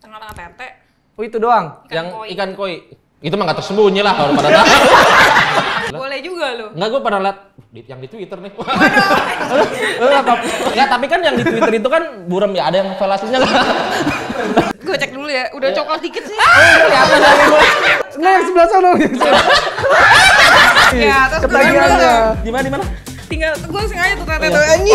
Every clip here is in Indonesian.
Tengah-tengah tete. Oh itu doang? Ikan koi. Itu mah nggak tersembunyi lah kalau pada tahu. Boleh juga lo. Enggak, gue pernah liat yang di Twitter nih. Enggak, tapi kan yang di Twitter itu kan buram ya, ada yang velasinya lah. Gue cek dulu ya, udah coklat dikit sih. Kelihatan dari gue. Enggak, yang sebelah sana. Ya, terus Ketagihannya. Di mana? tinggal gue sengaja tuh tete tuh anjing.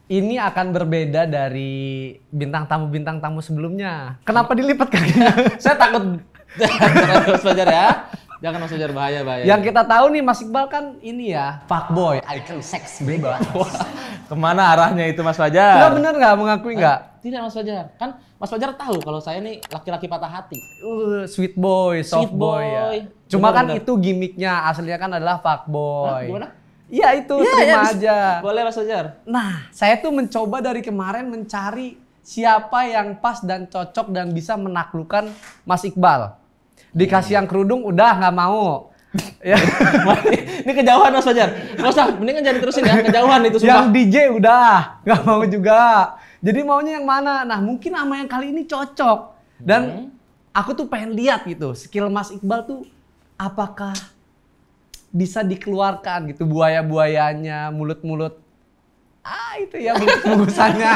Ini akan berbeda dari bintang tamu sebelumnya. Kenapa dilipat kakinya? Saya takut. Mas Fajar ya. Jangan Mas Fajar, bahaya. Yang kita tahu nih Mas Iqbal kan ini ya, fuckboy, icon seks bebas. Kemana arahnya itu Mas Fajar? Enggak bener nggak mengakui nggak? Tidak Mas Fajar. Kan Mas Fajar tahu kalau saya nih laki-laki patah hati. Sweet boy, soft boy ya. Cuma kan itu gimmicknya, aslinya kan adalah fuckboy. Gimana? Iya itu, terima aja. Boleh Mas Fajar. Nah, saya tuh mencoba dari kemarin mencari siapa yang pas dan cocok dan bisa menaklukkan Mas Iqbal. Dikasih yang kerudung udah nggak mau. Ya. Ini kejauhan Mas Fajar. Nggak usah, mendingan jangan terusin ya, kejauhan itu sumpah. Yang DJ udah nggak mau juga. Jadi maunya yang mana? Nah mungkin sama yang kali ini cocok. Dan aku tuh pengen lihat gitu, skill Mas Iqbal tuh apakah bisa dikeluarkan gitu buaya-buayanya, mulut-mulut. Itu ya mulut-mulusannya.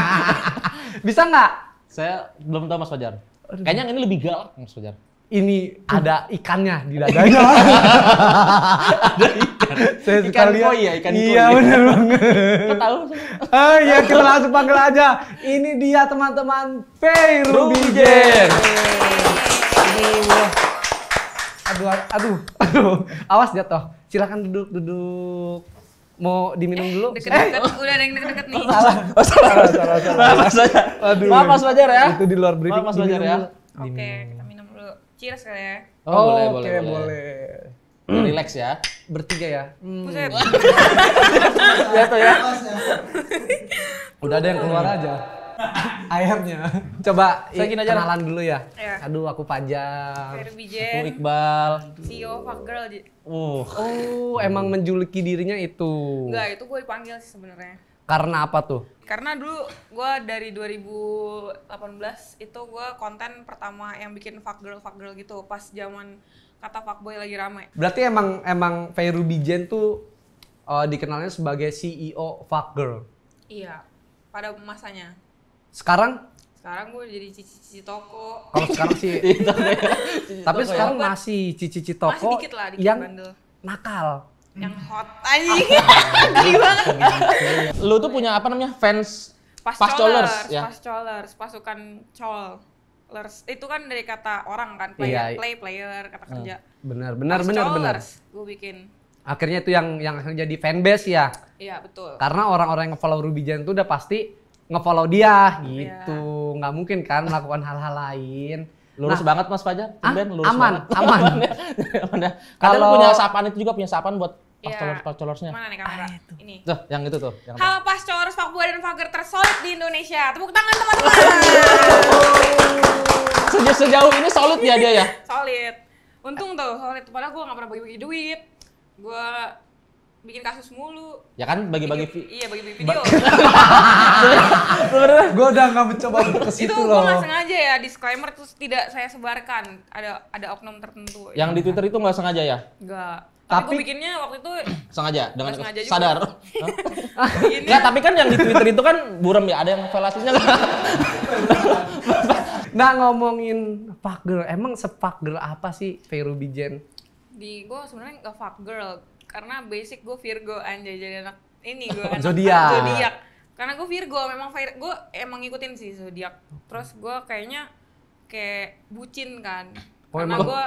Bisa nggak? Saya belum tahu Mas Fajar. Kayaknya yang ini lebih galak Mas Fajar. Ini ada ikannya di dadanya. Ada ikan. Saya Ikan koi ya, ikan koi. Iya benar banget. Kok tahu? Iya kita langsung panggil aja. Ini dia teman-teman Feyrubi Jen. Aduh. Awas jatuh. Silakan duduk. Mau diminum dulu? Deket-deket, udah ada yang deket-deket nih. Salah. Mas Fajar. Aduh. Maaf Mas Fajar ya. Itu di luar briefing. Maaf Mas Fajar ya. Oke, kita minum dulu. Cheers kali ya. Oh, Oke, boleh. Relax ya. Bertiga ya. Buset. Jatuh ya. Udah ada yang keluar aja. Airnya. Coba Saya gini aja. kenalan dulu ya. Iya. Aduh, aku Fajar. Feyrubi Aku Jen, Iqbal. CEO Fuck Girl. Oh, emang menjuluki dirinya itu. Enggak, itu gue dipanggil sih sebenarnya. Karena apa tuh? Karena dulu gue dari 2018 itu gue konten pertama yang bikin fuck girl gitu pas zaman kata fuckboy lagi rame. Berarti emang Feyrubi Jen tuh dikenalnya sebagai CEO Fuck Girl. Iya, pada masanya. Sekarang Sekarang gue jadi cici toko. kalau sekarang sih tapi sekarang masih cici toko Masih dikit lah, dikit yang bandel. nakal. Yang hot anjing. Geli banget. Lu tuh punya apa namanya? Fans Pascolers ya. Pascolers, pasukan colers. Itu kan dari kata orang kan, Iya. player, kata kerja. Benar. Pascolers, gue bikin. Akhirnya itu yang akhirnya jadi fanbase ya. Iya, betul. Karena orang-orang yang nge-follow Ruby Jen tuh udah pasti nge-follow dia gitu. Nggak mungkin kan melakukan hal-hal lain. Lurus banget Mas Fajar. Tumben lurus aman. banget. Aman ya. Kalau punya sapaan itu juga punya sapaan buat pascolers-pascolersnya. Mana nih kamera? Ini. Tuh, yang itu tuh. Yang Halo pascolers, fuckboy dan fucker tersolid di Indonesia. Tepuk tangan teman-teman. Sejauh ini solid ya dia ya? Solid. Untung tuh solid. Padahal gue gak pernah bagi-bagi duit. Gue bikin kasus mulu. Ya kan bagi-bagi Iya, bagi-bagi video. Gue udah nggak mencoba untuk ke situ Itu gue loh. gak sengaja ya, disclaimer terus tidak saya sebarkan. Ada oknum tertentu. Yang di Twitter itu nggak sengaja ya? Enggak. Tapi- Tapi gue bikinnya waktu itu Sengaja dengan Nggak sengaja juga. sadar. bikinnya Enggak, tapi kan yang di Twitter itu kan buram ya, ada yang velasinya lah. Nah ngomongin fuck girl, emang se-fuck girl apa sih Feyrubi Jen? di gue sebenarnya nggak fuck girl karena basic gue Virgo anjay, jadi anak ini gue anak Zodiak. karena gue Virgo gue emang ngikutin sih zodiak, terus gue kayaknya kayak bucin kan karena emang? gue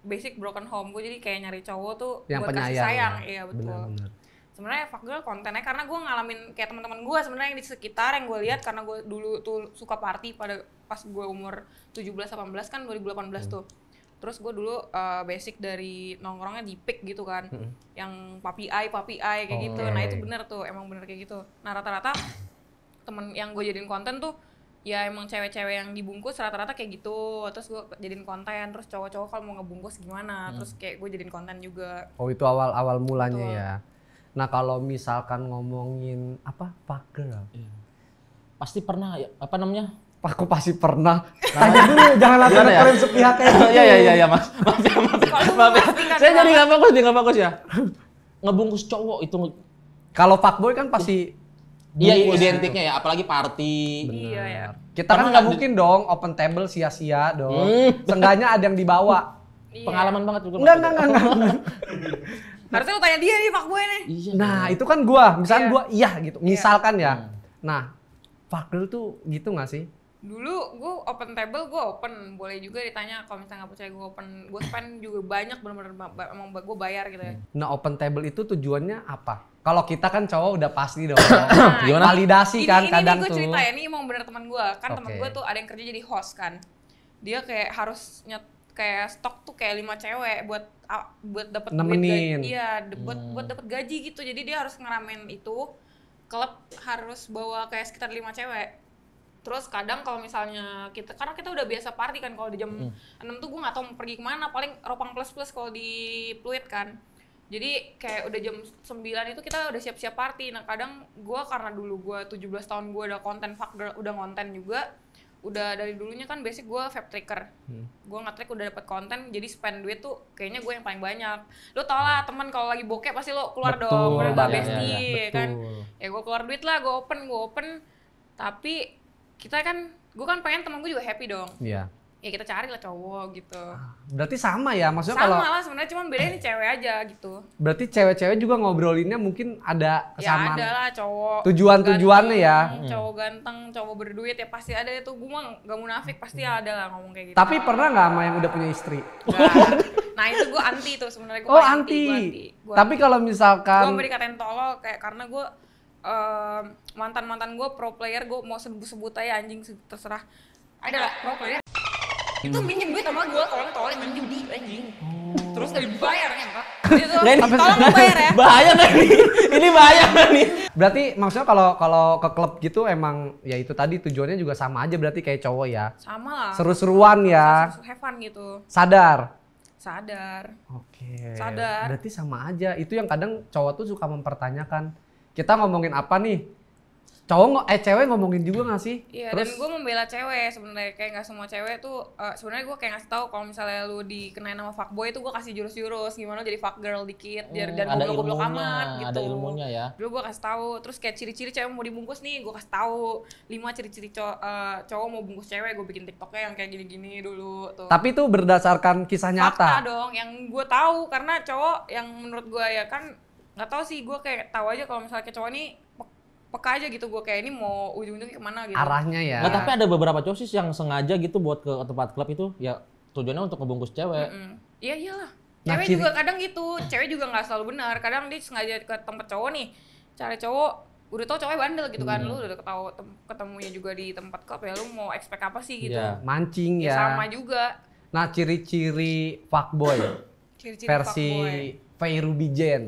basic broken home, gue jadi kayak nyari cowok tuh Yang buat kasih penyayang sayang. ya? Iya betul. Benar-benar. Sebenarnya fuck girl kontennya karena gue ngalamin kayak teman-teman gue sebenarnya yang di sekitar yang gue lihat, karena gue dulu tuh suka party pada pas gue umur 17-18 kan 2018 tuh. Terus gue dulu basic dari nongkrongnya di PIK gitu kan, yang papi eye kayak gitu. Nah itu bener tuh, emang bener kayak gitu. Nah rata-rata temen yang gue jadiin konten tuh ya emang cewek-cewek yang dibungkus rata-rata kayak gitu. Terus gue jadiin konten, terus cowok-cowok kalau mau ngebungkus gimana, terus kayak gue jadiin konten juga. Oh itu awal mulanya Betul. ya. Nah kalau misalkan ngomongin apa girl. Pasti pernah ya, apa namanya? Aku pasti pernah. Tanya dulu, jangan langsung Gimana ya? klaim sepihak kayak gitu. Iya, Mas. Maaf ya. Saya jadi nggak fokus ya. Ngebungkus cowok itu. Kalau fuckboy kan pasti Iya, bungkus identiknya ya, apalagi party. Iya ya. Kita kan nggak mungkin dong open table sia-sia dong. Seenggaknya ada yang dibawa. Iya. Pengalaman banget juga. Enggak. Harusnya lu tanya dia nih fuckboy nih. Iya. Nah, itu kan gua, misalkan Iya. gua iya gitu. Misalkan ya. Nah, fuck girl tuh gitu nggak sih? Dulu gue open table, gue open. Boleh juga ditanya kalau misalnya nggak percaya gue open. Gue spend juga banyak, bener-bener emang gue bayar gitu ya. Nah, open table itu tujuannya apa? Kalau kita kan cowok udah pasti dong. Gimana? Validasi kan kadang ini gue tuh. cerita ya, ini emang bener teman gue. Kan teman Oke. gue tuh ada yang kerja jadi host kan. Dia kayak harus kayak stok tuh kayak 5 cewek buat dapat Nemenin. duit gaji. Iya, buat dapat gaji gitu. Jadi dia harus ngeramein itu. Klub harus bawa kayak sekitar 5 cewek. Terus kadang kalau misalnya karena kita udah biasa party kan, kalau di jam 6 tuh gue nggak tahu mau pergi kemana, paling Ropang Plus kalau di Pluit kan. Jadi kayak udah jam 9 itu kita udah siap-siap party. Nah kadang gue karena dulu gue 17 tahun gue udah konten fuck girl, udah konten juga. Udah dari dulunya kan basic gue vape tracker. Gue nge-track udah dapet konten, jadi spend duit tuh kayaknya gue yang paling banyak. Lo tau lah teman kalau lagi bokeh pasti lo keluar Betul, dong, udah iya, bestie iya, kan. betul. Ya gue keluar duit lah, gue open. Tapi kita kan, gue kan pengen temen gue juga happy dong. Iya. Ya kita cari lah cowok gitu. Berarti sama ya, maksudnya Sama kalau lah sebenarnya, cuma bedanya nih cewek aja gitu. berarti cewek-cewek juga ngobrolinnya mungkin ada Ya kesamaan. ada lah cowok Tujuan-tujuannya ya. Cowok ganteng, cowok berduit ya pasti ada itu. Gue mah gak munafik, pasti ada lah ngomong kayak gitu. Tapi pernah nggak sama yang udah punya istri? Nggak. Nah itu gue anti tuh sebenarnya. Oh anti. Tapi kalau gue misalkan dikatain tolol kayak karena gue mantan gue pro player, gue mau sebut aja anjing terserah. Ada lah pro player. Itu minjem duit sama gue, kalau nggak tolong main judi anjing. Terus gak dibayar kan Pak? Itu tolong bayar ya. Bahaya nggak nih? Ini bahaya nggak nih? berarti maksudnya kalau ke klub gitu emang ya itu tadi tujuannya juga sama aja berarti kayak cowok ya. Sama lah. Seru-seruan ya. Have fun gitu. Sadar. Oke. Sadar. Berarti sama aja. Itu yang kadang cowok tuh suka mempertanyakan. Kita ngomongin apa nih? Cewek ngomongin juga nggak sih? Iya, Terus dan gue membela cewek sebenarnya, kayak nggak semua cewek tuh sebenarnya gue kayak ngasih tahu kalau misalnya lu dikenain nama fuckboy itu gue kasih jurus-jurus gimana jadi fuck girl dikit biar dan ada goblok-goblok ilmunya, amat gitu. ada ilmunya ya. Dulu gue kasih tahu, terus kayak ciri-ciri cewek mau dibungkus nih gue kasih tahu 5 ciri-ciri cowok mau bungkus cewek, gue bikin TikToknya yang kayak gini-gini dulu tuh. tapi itu berdasarkan kisah Fakta nyata. dong, yang gue tahu karena cowok yang menurut gue ya kan nggak tahu sih, gue kayak tahu aja kalau misalnya kayak cowok ini peka aja gitu, gue kayak ini mau ujung-ujungnya kemana gitu. Arahnya ya. Nggak, tapi ada beberapa cowok sih yang sengaja gitu buat ke tempat klub itu ya tujuannya untuk ngebungkus cewek. Iya iyalah. Nah, Cewek juga kadang gitu, cewek juga nggak selalu benar. Kadang dia sengaja ke tempat cowok nih, cari cowok, udah tau cowoknya bandel gitu kan, lu udah tahu ketemunya juga di tempat klub ya, lu mau expect apa sih gitu? Iya. Mancing Ya ya. sama juga. Nah, ciri-ciri fuckboy Ciri-ciri versi fuckboy. Feyrubijen.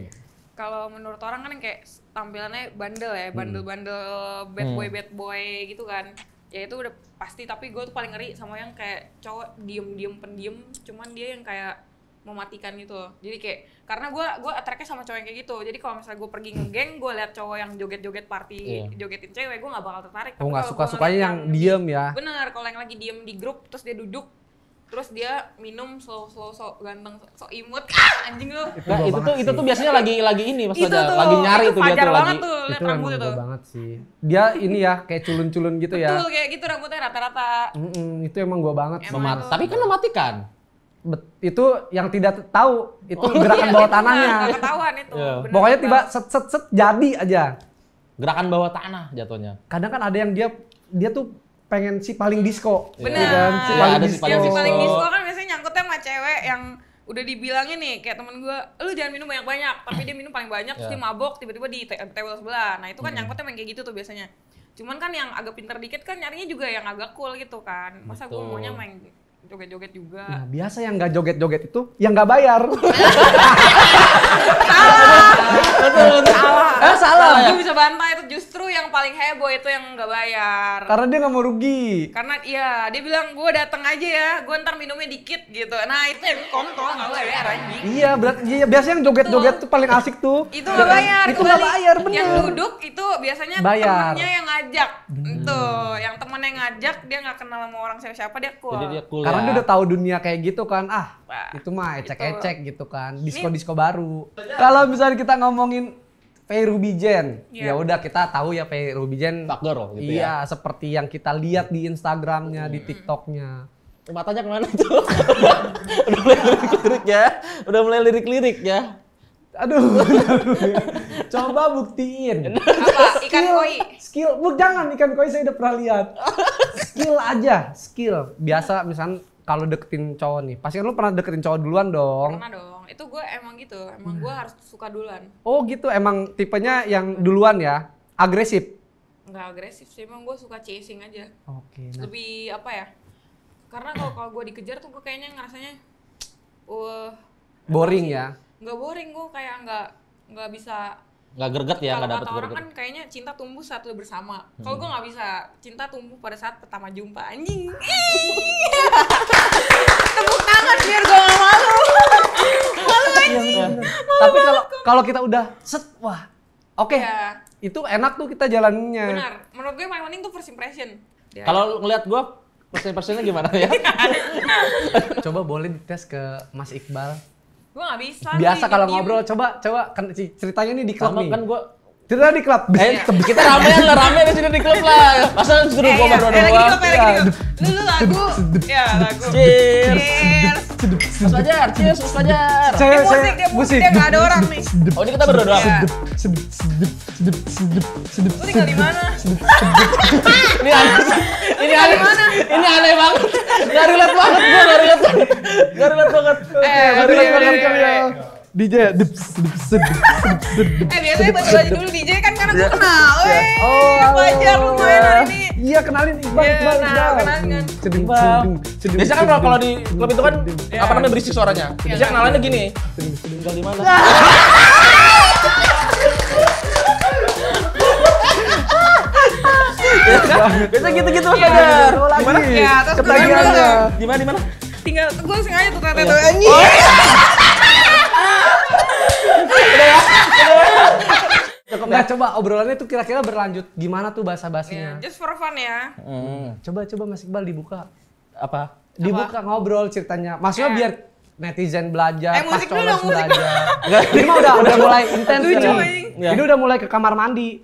Kalau menurut orang kan yang kayak tampilannya bandel ya, bandel-bandel bad boy gitu kan. Ya itu udah pasti, tapi gue tuh paling ngeri sama yang kayak cowok diem pendiam, cuman dia yang kayak mematikan gitu loh. Jadi kayak karena gue attract-nya sama cowok yang kayak gitu. Jadi kalau misalnya gue pergi ngegeng, gue liat cowok yang joget-joget party, jogetin cewek, gue nggak bakal tertarik. Oh, Tapi nggak kalau suka-sukanya gua yang ngeliat diem ya. Bener, kalau yang lagi diem di grup terus dia duduk, terus dia minum slow so ganteng, so imut, anjing lu. Nah, itu tuh biasanya lagi ini pas Itu ada tuh, lagi nyari itu tuh dia fajar tuh banget lagi. tuh, liat Itu emang rambutnya gue tuh. banget sih. Dia ini ya kayak culun-culun gitu ya. Betul, kayak gitu rambutnya rata-rata. Itu emang gue banget sih. Emang itu. Tapi kan mematikan. Itu yang tidak tahu itu gerakan bawah tanahnya. Nggak ketahuan itu. Iya. bener, Pokoknya bener. tiba set jadi aja. Gerakan bawah tanah jatuhnya. Kadang kan ada yang dia tuh pengen si paling disco. Bener. Ya kan? Si Iya, paling ada si disco. paling Yang si disco. paling disco kan biasanya nyangkutnya sama cewek yang udah dibilangin nih, kayak temen gue, lu jangan minum banyak-banyak, tapi dia minum paling banyak, terus dia mabok tiba-tiba di table sebelah. Nah itu kan nyangkutnya main kayak gitu tuh biasanya. Cuman kan yang agak pinter dikit kan nyarinya juga yang agak cool gitu kan. Masa gue maunya main joget-joget juga. Nah, biasa yang nggak joget-joget itu yang nggak bayar. Salah. Salah ya? Gue bisa bantah itu justru yang paling heboh itu yang nggak bayar. Karena dia nggak mau rugi. Karena iya, dia bilang gue datang aja ya, gue ntar minumnya dikit gitu. Nah itu yang kontol nggak bayar anjing. Iya, iya biasanya yang joget-joget tuh paling asik tuh. Itu nggak bayar. Itu nggak kembali. bayar, bener. Yang duduk itu biasanya Bayar. temennya yang ngajak. Itu, yang temennya yang ngajak dia nggak kenal sama orang siapa-siapa dia cool. Jadi dia cool Karena ya. dia udah tahu dunia kayak gitu kan. Wah, Itu mah ecek-ecek gitu kan. Disco-disco baru. Kalau misalnya kita ngomongin Pay Rubijen, Iya. ya udah kita tahu ya Pay Rubijen. Fuck girl gitu Iya, seperti yang kita lihat di Instagramnya, di TikToknya. Matanya kemana tuh? Udah mulai lirik-lirik ya. Udah mulai lirik-lirik ya. Aduh, coba buktiin. apa? Ikan koi. Skill, jangan ikan koi saya udah pernah lihat. Skill aja, skill. Biasa misalnya kalau deketin cowok nih, pasti kan lu pernah deketin cowok duluan dong. Pernah dong. Itu gue emang gitu. Emang gue harus suka duluan. Oh gitu, emang tipenya yang duluan ya, agresif. Nggak agresif sih, emang gue suka chasing aja. Oke, nah. Lebih apa ya? Karena kalau gue dikejar tuh gue kayaknya ngerasanya, Boring ya. nggak boring, gue kayak nggak bisa. Nggak greget ya, Kalau nggak dapet kata orang greget. kan kayaknya cinta tumbuh saat lu bersama. Kalau gue nggak bisa, cinta tumbuh pada saat pertama jumpa. Anjing. Tepuk tangan biar gue nggak malu. Malu anjing. Tapi kalau kita udah set, wah, oke. Ya, Itu enak tuh kita jalaninnya. benar. Menurut gue yang paling penting tuh first impression. Ya. Kalau ngeliat gue, persen-persennya gimana ya? Coba boleh dites ke Mas Iqbal. Gue nggak bisa. Biasa sih, kalau diem-diem. ngobrol, coba kan ceritanya nih di klub Sama nih. kan gue, Cerita di klub. kita ramean lah, rame di sini di klub lah. Masa suruh gue berdua lagi di doang? klub, lagi di klub. Lu lagu. Ya, lagu. Cheers. Cheers. Mas Fajar, cheers Mas Fajar. Dia musik, dia nggak ada orang nih. Oh ini kita berdua doang? Iya. Lu tinggal di mana? Ini aneh. Ini aneh banget. Gak relate banget gue, gak relate banget. Gak relate banget. DJ. Biasanya bantu aja dulu DJ kan karena gue kenal. Oh, Fajar lu main hari ini. Iya, kenalin Iqbal. Iya, nah, kenalin kan. Biasanya kan kalau di klub itu kan apa namanya berisik suaranya. Biasanya kenalannya gini. Tinggal di mana? Biasa gitu-gitu Mas Fajar. Gimana? Ya, terus Ketagihannya. Gimana? tinggal gue sengaja tuh tete tuh anjing. Nggak, coba obrolannya tuh kira-kira berlanjut gimana tuh basa-basinya? Just for fun ya. Coba Mas Iqbal dibuka. Apa? Dibuka ngobrol ceritanya. Maksudnya Ya. biar netizen belajar, pas musik dulu coles dong, musik belajar. Ini mah udah mulai intens Lucu, nih. anjing. Ini udah mulai ke kamar mandi.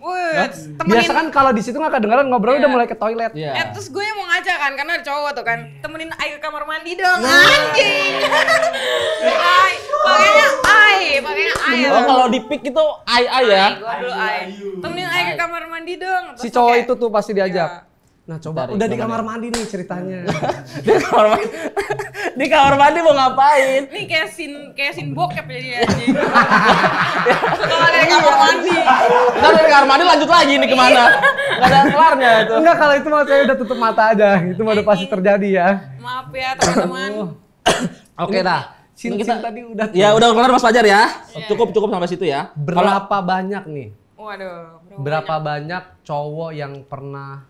Biasa kan kalau di situ nggak kedengeran ngobrol udah mulai ke toilet. Iya. Terus gue yang mau ngajak kan, karena ada cowok tuh kan, temenin Ai ke kamar mandi dong, anjing. Ai, pakainya Ai. Oh kalau di pick itu ai ya. Gue dulu Ai. Temenin Ai ke kamar mandi dong. Terus Si tuh cowok kayak, itu tuh pasti diajak. ya, Nah coba, Dari udah di kamar kamar mandi nih ceritanya. Di kamar mandi. Di kamar mandi mau ngapain? Ini kayak scene bokep jadi anjing. Kalau ada di kamar mandi. Ntar dari kamar mandi lanjut lagi nih kemana? Gak ada kelarnya itu. Enggak, kalau itu mah saya udah tutup mata aja. Itu mah udah pasti terjadi ya. Maaf ya teman-teman. Oke dah. Ini Sin tadi udah. Ya udah kelar Mas Fajar ya. Iya. Cukup sampai situ ya. Berapa banyak nih? Waduh. Berapa banyak cowok yang pernah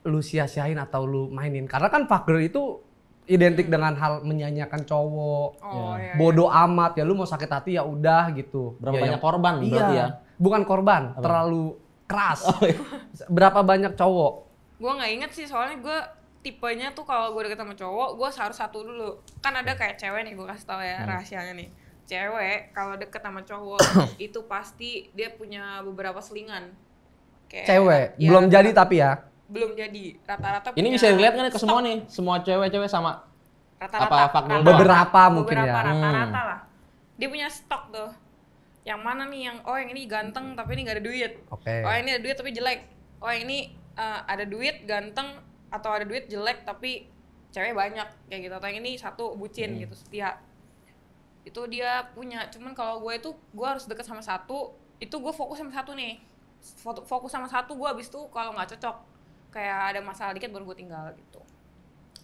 lu sia-siain atau lu mainin? Karena kan fuck girl itu identik dengan hal menyanyiakan cowok. Oh iya. Bodoh amat ya, lu mau sakit hati ya udah gitu. Berapa Ya, banyak yang- korban berarti ya? Bukan korban, terlalu keras. Berapa banyak cowok? Gue nggak inget sih, soalnya gue tipenya tuh kalau gue deket sama cowok, gue harus satu dulu. Kan ada kayak cewek nih, gue kasih tau ya rahasianya nih. Cewek kalau deket sama cowok itu pasti dia punya beberapa selingan. Kayak, Cewek, ya, belum jadi tapi ya. belum jadi, rata-rata Ini punya bisa dilihat kan ke stok. semua nih, semua cewek-cewek sama. Rata-rata, apa, fuckboy doang? Beberapa mungkin ya. Rata-rata lah. Dia punya stok tuh. Yang mana nih yang yang ini ganteng tapi ini gak ada duit. Oke. Oh ini ada duit tapi jelek. Oh yang ini ada duit ganteng atau ada duit jelek tapi cewek banyak kayak gitu. Atau yang ini satu bucin gitu, setia. Itu dia punya. Cuman kalau gue itu gue harus deket sama satu, itu gue fokus sama satu nih. Fokus sama satu, gue abis itu kalau nggak cocok kayak ada masalah dikit baru gue tinggal gitu.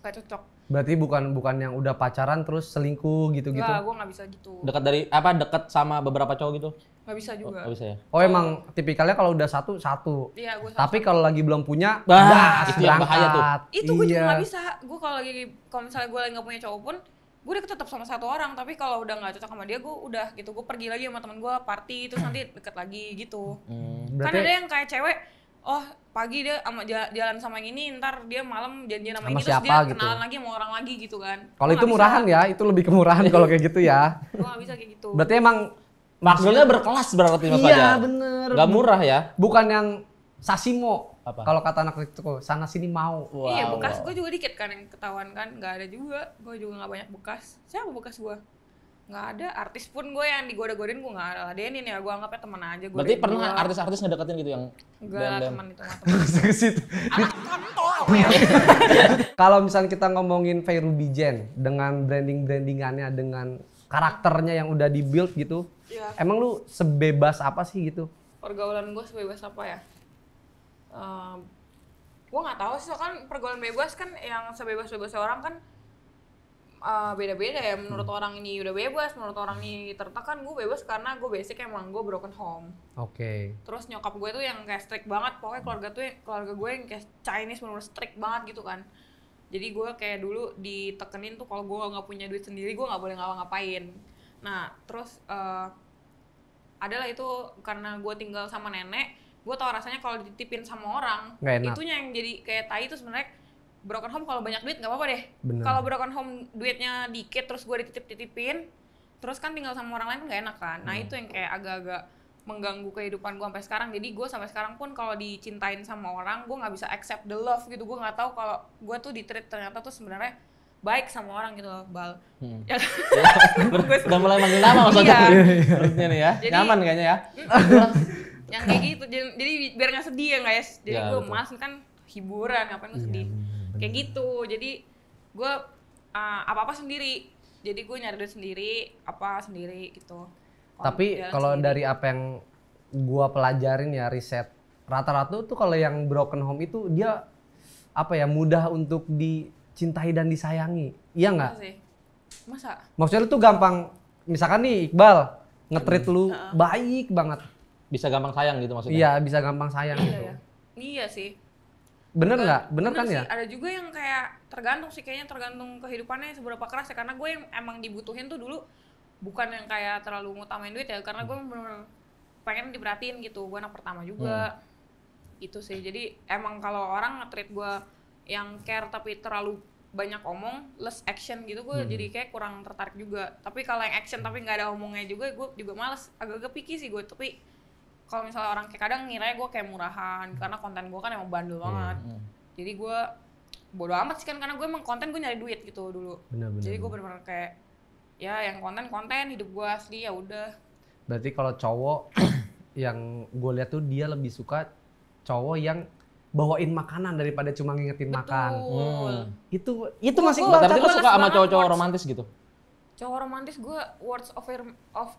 Gak cocok. Berarti bukan yang udah pacaran terus selingkuh gitu-gitu. Enggak, gue gak bisa gitu. Dekat sama beberapa cowok gitu? Gak bisa juga. Gak bisa ya? Oh emang tipikalnya kalau udah satu. Iya, gue Tapi kalau lagi belum punya, itu yang bahaya tuh. Itu gue juga gak bisa. Gue kalau misalnya gue lagi gak punya cowok pun, gue udah tetap sama satu orang. Tapi kalau udah gak cocok sama dia, gue udah gitu. Gue pergi lagi sama temen gue, party, terus nanti deket lagi gitu. Kan ada yang kayak cewek, oh pagi dia jalan sama yang ini, ntar dia malam janjian sama ini, terus dia gitu. kenalan lagi sama orang lagi gitu kan. Kalau itu murahan ya, itu lebih kemurahan kalau kayak gitu ya. Gue gak bisa kayak gitu. Berarti emang Maksudnya berkelas berarti Mas Fajar? iya bener. Gak murah ya? Bukan yang sasimo. Apa? Kalau kata anak itu sana sini mau. Iya bekas gue juga dikit kan yang ketahuan kan, nggak ada juga. Gue juga nggak banyak bekas. Siapa bekas gue? Nggak ada. Artis pun gue yang digoda-godain gue nggak ada ladenin ya. Gue anggapnya teman aja. Berarti pernah artis-artis ngedeketin gitu yang enggak lah teman itu mah teman. Ke situ. Anak kontol ya. Kalau misalnya kita ngomongin Feyrubijen dengan brandingannya, dengan karakternya yang udah di-build gitu, emang lu sebebas apa sih gitu? Pergaulan gue sebebas apa ya? Gue nggak tahu sih, kan pergaulan bebas kan yang sebebas-bebasnya orang kan beda-beda ya. Menurut orang ini udah bebas, menurut orang ini tertekan. Gue bebas karena gue basic emang gue broken home. Oke. Terus nyokap gue tuh yang kayak strict banget, pokoknya keluarga gue yang kayak Chinese bener-bener strict banget gitu kan. Jadi gue kayak dulu ditekenin tuh kalau gue nggak punya duit sendiri gue nggak boleh ngapa-ngapain. Nah terus adalah itu karena gue tinggal sama nenek, gue tau rasanya kalau dititipin sama orang, itunya yang jadi kayak tai itu sebenarnya. Broken home kalau banyak duit nggak apa-apa deh. Kalau broken home duitnya dikit terus gue dititip-titipin, terus kan tinggal sama orang lain nggak enak kan. Nah itu yang kayak agak-agak mengganggu kehidupan gue sampai sekarang. Jadi gue sampai sekarang pun kalau dicintain sama orang, gue nggak bisa accept the love gitu. Gue nggak tahu kalau gue tuh di-treat ternyata tuh sebenarnya baik sama orang gitu loh, Bal. Udah mulai manggil nama maksudnya. Menurutnya nih ya. Jadi, nyaman kayaknya ya. Yang kayak gitu. Jadi biar nggak sedih ya guys. Jadi Ya, gue betul. malas kan hiburan, ngapain gue sedih. Kayak gitu. Jadi gue apa-apa sendiri. Jadi gue nyari duit sendiri, apa sendiri gitu. Tapi kalau dari apa yang gua pelajarin ya, riset, rata-rata tuh kalau yang broken home itu dia apa ya, mudah untuk dicintai dan disayangi. Iya nggak? Masa? Maksudnya lu tuh gampang, misalkan nih Iqbal nge-treat lu baik banget. Bisa gampang sayang gitu maksudnya? Iya, bisa gampang sayang gitu. Iya sih. Bener nggak? Bener kan sih. ya? Ada juga yang kayak tergantung sih, kayaknya tergantung kehidupannya seberapa keras ya. Karena gue yang emang dibutuhin tuh dulu bukan yang kayak terlalu ngutamain duit ya, karena gue bener-bener pengen diperhatiin gitu. Gue anak pertama juga. Itu sih. Jadi emang kalau orang nge-treat gue yang care tapi terlalu banyak omong, less action gitu, gue jadi kayak kurang tertarik juga. Tapi kalau yang action tapi nggak ada omongnya juga, gue juga males. Agak-agak picky sih gue. Tapi kalau misalnya orang kayak kadang ngiranya gue kayak murahan karena konten gue kan emang bandel banget. Jadi gue bodo amat sih kan, karena gue emang konten gue nyari duit gitu dulu. Jadi gue bener-bener kayak ya yang konten hidup gue asli ya udah. Berarti kalau cowok yang gue lihat tuh dia lebih suka cowok yang bawain makanan daripada cuma ngingetin makan. Itu masih Iqbal. Berarti lo suka sama cowok-cowok romantis gitu? Cowok romantis gue words of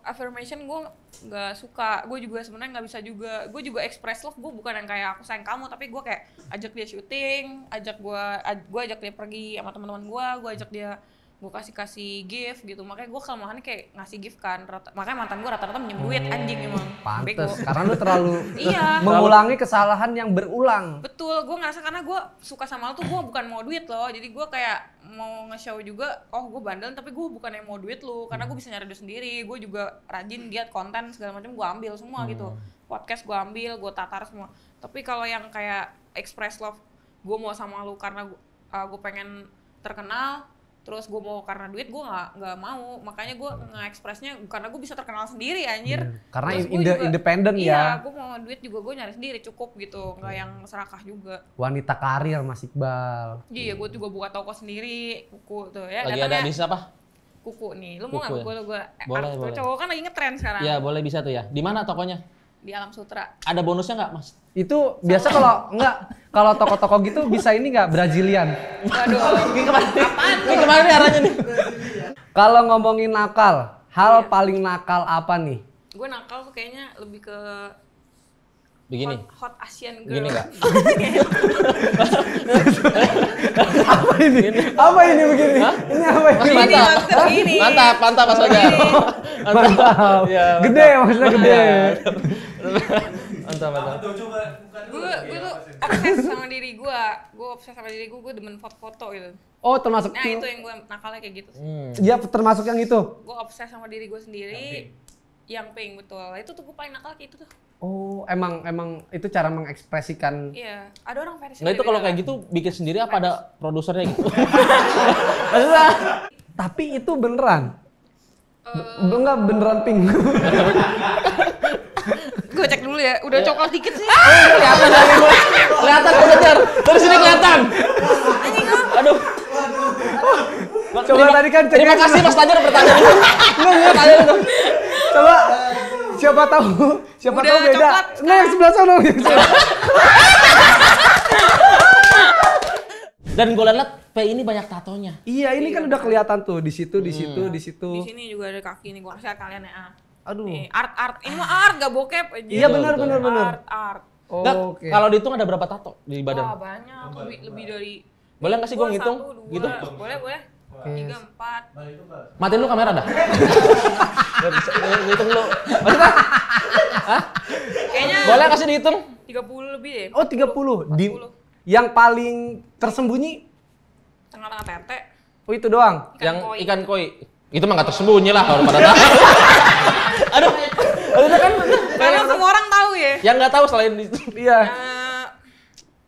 affirmation gue nggak suka. Gue juga sebenarnya nggak bisa juga. Gue juga express love, gue bukan yang kayak aku sayang kamu, tapi gue kayak ajak dia syuting, gue ajak dia pergi sama teman-teman gue ajak dia, gue kasih gift gitu. Makanya gue kelemahannya kayak ngasih gift kan. Makanya mantan gue rata-rata minjem duit, anjing emang. Pantes, karena lu terlalu iya, mengulangi kesalahan yang berulang. betul, gue ngerasa karena gue suka sama lo tuh gue bukan mau duit lo. Jadi gue kayak mau nge-show juga, oh gue bandel tapi gue bukan yang mau duit lo, karena gue bisa nyari duit sendiri. Gue juga rajin giat konten segala macam, gue ambil semua gitu. Podcast gue ambil, gue tatar semua. Tapi kalau yang kayak express love, gue mau sama lo karena gue pengen terkenal, terus gue mau karena duit, gue nggak mau. Makanya gue nge-expressnya karena gue bisa terkenal sendiri anjir. Karena juga, independen ya. Iya, gue mau duit juga gue nyari sendiri cukup gitu, nggak yang serakah juga. Wanita karir Mas Iqbal. Iya, gue juga buka toko sendiri, kuku tuh ya. Lagi ada bisnis apa? Kuku nih, lu mau nggak Kuku kuku ya? lu gue? Boleh. Cowok kan lagi ngetren sekarang. Iya boleh, bisa tuh ya. Di mana tokonya? Di Alam Sutra. Ada bonusnya nggak Mas? Itu biasa kalau toko-toko gitu bisa ini nggak, Brazilian. Waduh, Ini kemana nih arahnya nih? Kalau ngomongin nakal, hal paling nakal apa nih? gue nakal tuh kayaknya lebih ke Begini. hot Asian girl. Begini nggak? Apa ini? Apa ini begini? Ini apa ini? Masih Ini mantap. maksudnya begini. Mantap Mas Fajar. Mantap. Iya, Gede maksudnya gede. Mantap. Gue tuh obses sama diri gue demen foto-foto gitu. Oh, termasuk Nah itu yang gue nakalnya kayak gitu. Dia termasuk yang itu. Gue obses sama diri gue sendiri. Yang pink betul. Itu tuh gue paling nakal kayak itu tuh. Oh, emang itu cara mengekspresikan. Iya, ada orang versi. Nggak, itu kalau kayak gitu bikin sendiri apa ada produsernya gitu? Maksudnya, tapi itu beneran. Enggak beneran pink. Gue cek dulu ya, udah coklat dikit sih. Kelihatan dari gue. Kelihatan Mas Fajar. Dari sini kelihatan. Aduh. Coba tadi kan Terima kasih Mas Fajar bertanya itu. Tanya itu. Coba siapa tahu Udah beda. coklat Nah, yang sebelah sana. Dan gue lihat P ini banyak tatonya. Iya, ini kan udah kelihatan tuh di situ, di situ, di situ. Di sini juga ada kaki nih, gue kasih lihat kalian ya. Aduh. Nih, art. Ini mah art, gak bokep aja. Iya benar. Art. Nggak, Oke. kalau dihitung ada berapa tato di Wah, badan? banyak. Lebih dari. Boleh nggak sih gua ngitung? 1, 2, Gitu? Boleh. 3, 4. Matiin lu kamera dah. Hitung lu. Maksudnya? Hah? Kayaknya Boleh kasih dihitung? 30 lebih deh. Oh, 30. 40. Di yang paling tersembunyi Tengah-tengah tete. oh itu doang. Yang koi. ikan koi. Itu mah nggak tersembunyi lah kalau pada tahu. Aduh. Itu kan Karena semua orang tahu ya. yang nggak tahu selain itu. Iya.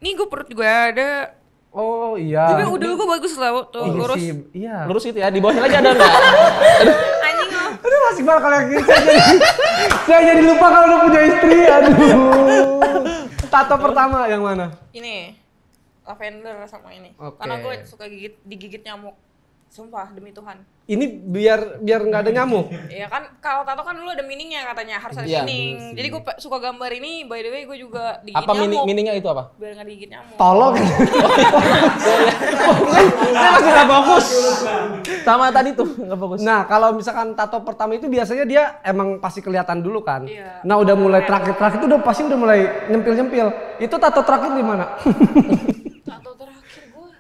Nih gue perut gue ada. Oh iya. Tapi udel gue bagus lah tuh, Iya lurus. sih, iya. Lurus gitu ya, di bawahnya lagi ada nggak? Anjing lo. Aduh, masih banget kalau yang gini. Saya jadi lupa kalau udah punya istri. Aduh. Tato pertama yang mana? Ini lavender sama ini. Oke. Karena gue suka digigit nyamuk. Sumpah demi Tuhan. Ini biar nggak ada nyamuk. Iya kan kalau tato kan dulu ada meaningnya katanya, harus ada Iya. meaning. Jadi gue suka gambar ini, by the way gue juga digigit Apa nyamuk. meaningnya itu apa? Biar nggak digigit nyamuk. Tolong. Saya masih nggak fokus. Sama tadi tuh nggak fokus. Nah, kalau misalkan tato pertama itu biasanya dia emang pasti kelihatan dulu kan. Iya. Nah, udah mulai terakhir itu pasti udah mulai nyempil-nyempil. Itu tato terakhir di mana? Tato terakhir gue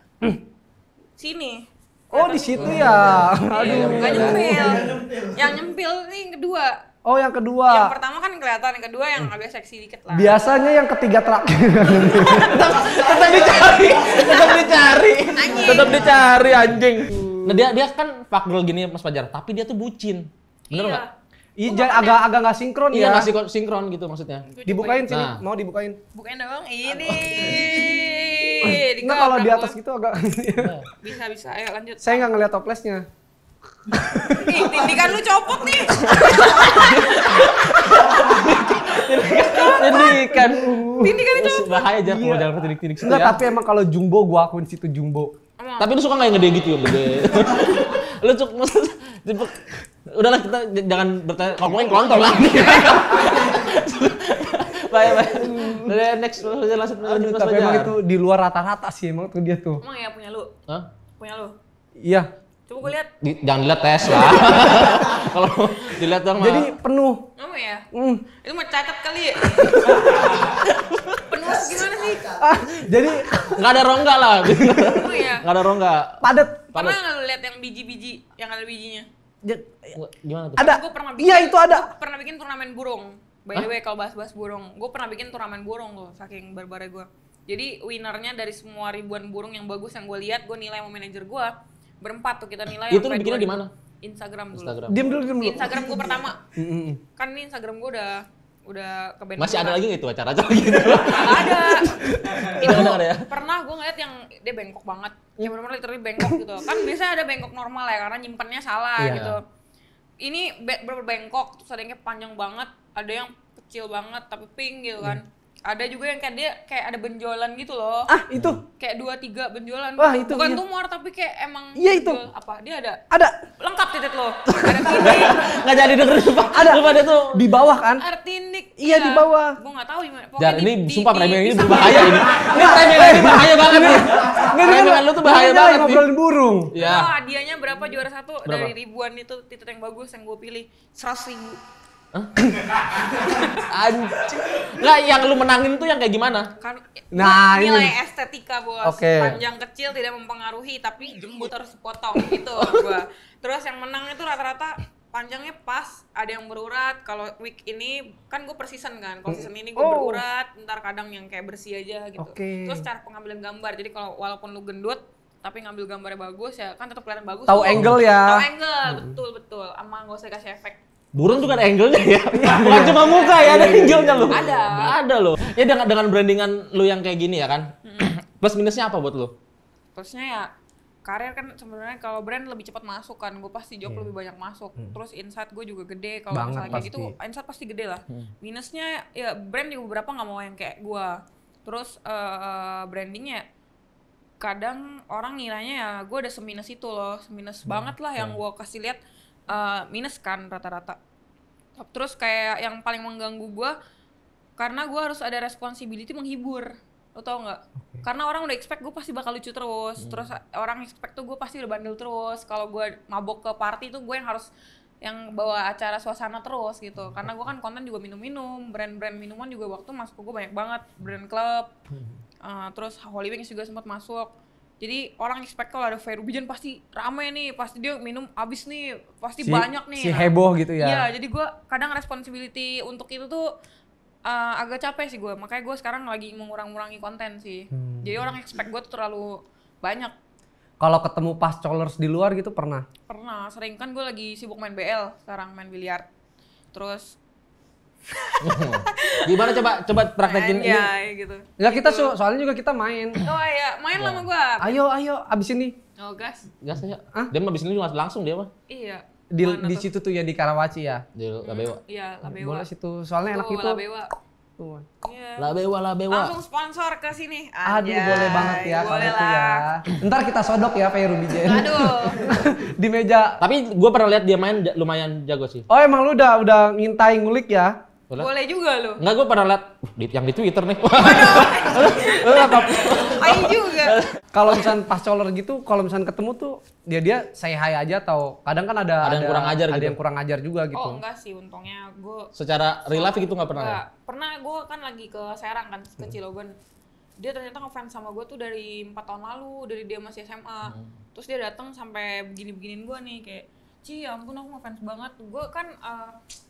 sini. Oh, di situ ya. Aduh. Gak nyempil. Yang nyempil nih yang kedua. Oh, yang Yang kedua. pertama kan kelihatan, yang kedua yang agak seksi dikit lah. Biasanya yang ketiga terakhir. Tetap dicari anjing. Nah dia kan fuck girl gini Mas Fajar, tapi dia tuh bucin. Bener nggak? Iya, agak nggak sinkron Iya ya. nggak sinkron gitu maksudnya. Dibukain sini, Nah. mau dibukain. Bukan dong, ini. Enggak kalau di atas gitu agak. Bisa, ayo lanjut. Saya nggak ngeliat toplesnya. Nih, tindikan lu copot nih. Tindikan. Tindikan itu. Bahaya aja kalau jalan tindik-tindik situ Enggak, ya. tapi emang kalau jumbo gua akuin situ jumbo. Emang. Tapi lu suka nggak yang gede gitu yang gede? Lu suka maksudnya udahlah kita jangan bertanya ngomongin kontol lagi. Baik. Dari next lanjut Mas Tapi emang Fajar. itu di luar rata-rata sih emang tuh dia tuh. Emang ya punya lu? Hah? Punya lu? Iya. Coba gue lihat. Jangan dilihat tes lah. Kalau dilihat dong mah. Jadi penuh. Emang ya? Hmm. Itu mah cacat kali ya? Penuh gimana sih? Ah, jadi nggak ada rongga lah. Emang ya? Nggak ada rongga. padat. Pernah nggak lu lihat yang biji-biji, yang ada bijinya? Gimana tuh? Ada. Gua pernah Iya, itu ada. Gua pernah bikin turnamen burung. By the way, kalau bahas-bahas burung, gue pernah bikin turnamen burung tuh, saking barbarnya gue. Jadi winernya dari semua ribuan burung yang bagus yang gue lihat, gue nilai sama manajer gue. Berempat tuh kita nilai. Itu lu sampai bikinnya 2000. di mana? Instagram dulu. Instagram. Diam dulu. Instagram gue pertama. Mm-mm. Kan ini Instagram gue udah ke band. Masih ada kan. lagi nggak itu acara-acara gitu? Nggak ada. Itu Ada ya? pernah gue ngeliat yang dia bengkok banget. Ya benar-benar literally bengkok gitu. Kan biasanya ada bengkok normal ya karena nyimpennya salah Iya. gitu. Ini berbengkok terus ada yang kayak panjang banget, ada yang kecil banget tapi pink gitu kan. Ada juga yang kayak dia kayak ada benjolan gitu loh. Ah, itu. Kayak 2-3 benjolan. Wah, itu bukan iya. tumor tapi kayak emang Iya, itu. benjol. Apa? Dia ada Ada. lengkap titik lo. Ada tindik, Nggak jadi dengerin Pak. Ada. Lu pada tuh. Di bawah kan? ada tindik. Iya, di bawah. Gue nggak tahu gimana. Jar, ini sumpah framing ini bisa- berbahaya ini. Ini framing ini bahaya banget nih. Framing lu tuh bahaya banget nih. Ngobrolin burung. Ya. Oh, hadiahnya berapa juara satu Berapa? dari ribuan itu titik yang bagus yang gue pilih 100.000. Anjing. Nggak, yang lu menangin tuh yang kayak gimana? Kan Nah, nilai ini. estetika bos. Oke. Panjang kecil tidak mempengaruhi, tapi jembut harus dipotong gitu gua. Terus yang menang itu rata-rata panjangnya pas, ada yang berurat. Kalau week ini kan gue per season kan. Kalau season ini gue Oh. berurat, ntar kadang yang kayak bersih aja gitu. Oke. Terus cara pengambilan gambar. Jadi kalau walaupun lu gendut tapi ngambil gambarnya bagus ya kan tetap kelihatan bagus. Tahu tuh. angle ya. Tahu angle, betul. Ama nggak usah kasih efek. Burung juga ada angle-nya ya. Bukan cuma muka ya, ada angle-nya lu. Ada. Ada loh. Ya dengan brandingan lu yang kayak gini ya kan. Plus minusnya apa buat lu? Terusnya ya karir kan sebenarnya kalau brand lebih cepat masuk kan, gue pasti job lebih banyak masuk. Terus insight gue juga gede kalau Banget misalnya kayak gitu, pasti. insight pasti gede lah. Minusnya ya brand juga beberapa nggak mau yang kayak gue. Terus brandingnya kadang orang ngiranya ya gue ada seminus itu loh, seminus banget lah yang gue kasih lihat minus kan rata-rata. Terus kayak yang paling mengganggu gue karena gue harus ada responsibility menghibur. Lo tau nggak? Karena orang udah expect gue pasti bakal lucu terus. Terus orang expect tuh gue pasti udah bandel terus. Kalau gue mabok ke party tuh gue yang harus yang bawa acara suasana terus gitu. Karena gue kan konten juga minum-minum, brand-brand minuman juga waktu masuk ke gue banyak banget. Brand club, terus Holy Wings juga sempat masuk. Jadi orang expect kalau ada Fairubijan pasti rame nih, pasti dia minum abis nih, pasti banyak nih. Si heboh gitu ya. Iya, jadi gue kadang responsibility untuk itu tuh agak capek sih gue, makanya gue sekarang lagi mengurangi konten sih. Jadi orang expect gue tuh terlalu banyak. Kalau ketemu pas colors di luar gitu pernah? Pernah, sering kan gue lagi sibuk main BL sekarang, main biliar. Terus Gimana coba praktekin ini. ya gitu. Ya kita soalnya juga kita main. Oh iya, main lah sama gue. Ayo abis ini. Oh gas. Gas aja. Hah? Dia mah abis ini langsung dia mah. Iya. Di Mana di tuh? situ tuh ya di Karawaci ya. Di Labewa. Iya, Labewa. Boleh situ. Soalnya enak Tuh, itu. Labewa. Tuh. Iya. Labewa. Langsung sponsor ke sini. Aduh, Anjay, boleh banget ya kalau boleh itu lah. ya. Ntar kita sodok ya Fairubijan. Aduh. Di meja. Tapi gue pernah lihat dia main lumayan jago sih. Oh emang lu udah ngintai ngulik ya? Boleh juga lo. Enggak, gue pernah lihat yang di Twitter nih. Ayo juga. Kalau misalnya pas color gitu, kalau misalnya ketemu tuh dia say hi aja atau kadang kan ada Ada yang kurang ajar ada gitu. yang kurang ajar juga gitu. Oh enggak sih, untungnya gue Secara real life gitu nggak pernah ya? enggak. Pernah gue kan lagi ke Serang kan, ke Cilogon. Dia ternyata ngefans sama gue tuh dari 4 tahun lalu, dari dia masih SMA. Terus dia datang sampai begini-beginiin gue nih kayak, Ci, ya ampun aku ngefans banget. Gue kan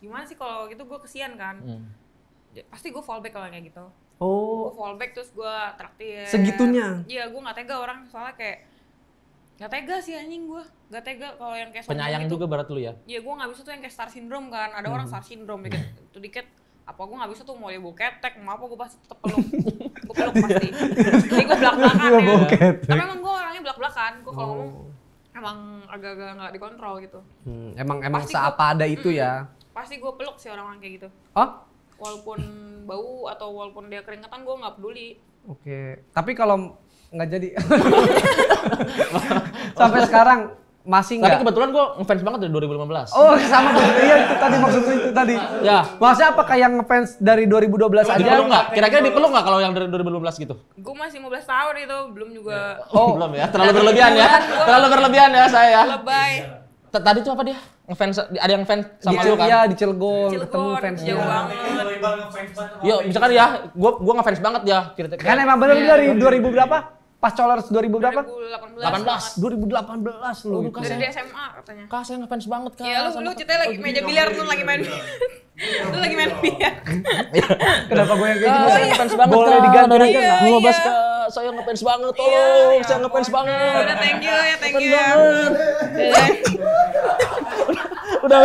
gimana sih kalau gitu gue kesian kan. Pasti gue fallback kalau kayak gitu. Oh, Gue fallback terus gue traktir. segitunya. Iya, gue nggak tega orang soalnya kayak nggak tega sih anjing gue. Nggak tega kalau yang kayak sombong Penyayang gitu. juga berat lu ya? Iya, gue nggak bisa tuh yang kayak star syndrome kan. Ada orang star syndrome dikit apa gue nggak bisa tuh mau dia bawa ketek mau apa gue pasti tetep peluk. Gue peluk pasti. Jadi gue belak-belakan Dia bawa ya. ketek. Tapi emang gue orangnya belak-belakan. Gue kalau ngomong emang agak-agak nggak dikontrol gitu. Emang Pasti seapa ada itu ya. Pasti gue peluk sih orang-orang kayak gitu. Oh, Walaupun bau atau walaupun dia keringetan gue nggak peduli. oke. Tapi kalau nggak jadi sampai sekarang masih Tapi nggak? kebetulan gue ngefans banget dari 2015. Oh, sama iya itu tadi maksudnya itu tadi. Ya. Maksudnya apa kayak ngefans dari 2012 aja? Dipeluk nggak? Kira-kira dipeluk nggak kalau yang dari 2015 gitu? Gue masih 15 tahun itu, belum juga Oh, belum ya? Terlalu berlebihan ya? Terlalu berlebihan ya saya ya? lebay. Tadi tuh apa dia? Ngefans, ada yang fans sama lu kan? Iya, di Cilegon ketemu Cilegon, fansnya. jauh banget. Yo, misalkan ya, gua ngefans banget ya. Kan emang bener dari 2000 berapa? Pas Colors 2000 berapa? 2018. 2018 lu. Aduh, Dari SMA katanya. Kak, saya ngefans banget Kak. Iya, lu ceritanya lagi meja biliar tuh lagi main. Lu lagi main biliar. Kenapa gue yang kayak Kak, gitu? saya ngefans banget Boleh Kak. diganti Dari kan? 15 Kak. Saya ngefans banget, Iya, tolong. ya Saya ngefans ampun. banget. Udah thank you ya, thank Ngefans you ya. banget. Udah.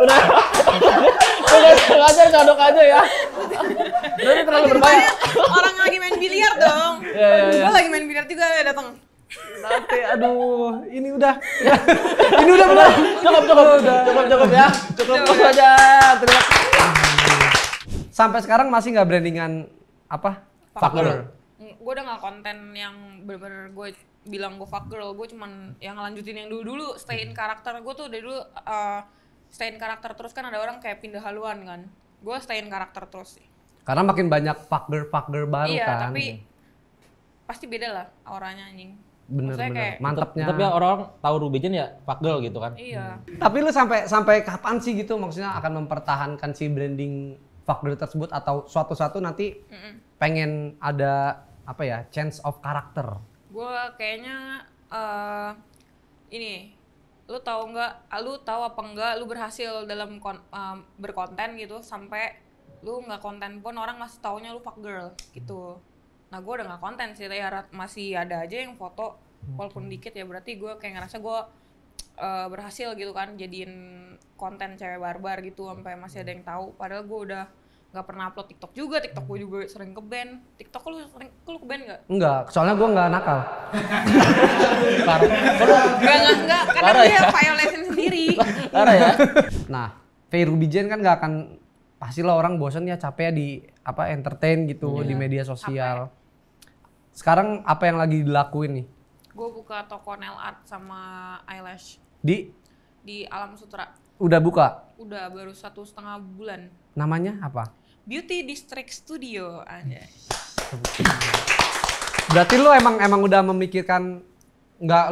Udah sengaja sodok aja ya. Ini terlalu berbahaya. Orang lagi main biliar dong. Iya. Gue lagi main biliar juga datang. Tapi aduh, ini udah. Ini udah belum? Cukup ya. Cukup saja. Terima kasih. Sampai sekarang masih nggak brandingan apa? Fuck girl. Gue udah gak konten yang bener-bener gue bilang gue fuck girl. Gue cuman yang ngelanjutin yang dulu-dulu. Stay in karakter. Gue tuh dari dulu stay in karakter terus kan ada orang kayak pindah haluan kan. Gue stay in karakter terus sih. Karena makin banyak fuck girl baru Iya, kan. tapi pasti beda lah auranya anjing. Maksudnya Bener-bener kayak- mantapnya. Tapi ya orang tahu Ruby Jane ya fuck girl gitu kan. Iya. Tapi lu sampai kapan sih gitu maksudnya akan mempertahankan si branding fuck girl tersebut atau suatu nanti pengen ada apa ya change of karakter? Gue kayaknya ini, lu tahu apa enggak lu berhasil dalam berkonten gitu sampai lu nggak konten pun orang masih taunya lu fuck girl gitu. Nah gue udah nggak konten sih, ya masih ada aja yang foto walaupun dikit ya, berarti gue kayak ngerasa gue berhasil gitu kan jadiin konten cewek barbar gitu sampai masih ada yang tahu. Padahal gue udah nggak pernah upload TikTok juga, TikTok gue juga sering ke ban. TikTok lu ke ban nggak? Enggak, soalnya gua nggak nakal. Enggak, karena Parah dia ya? violation sendiri. Parah ya. Nah, Faye Ruby Jane kan nggak akan pastilah orang bosan ya capek ya di apa entertain gitu di media sosial. Sekarang apa yang lagi dilakuin nih? Gue buka toko nail art sama eyelash Di Alam Sutra. udah buka? Udah baru 1,5 bulan. Namanya apa? Beauty District Studio aja. Berarti lu emang udah memikirkan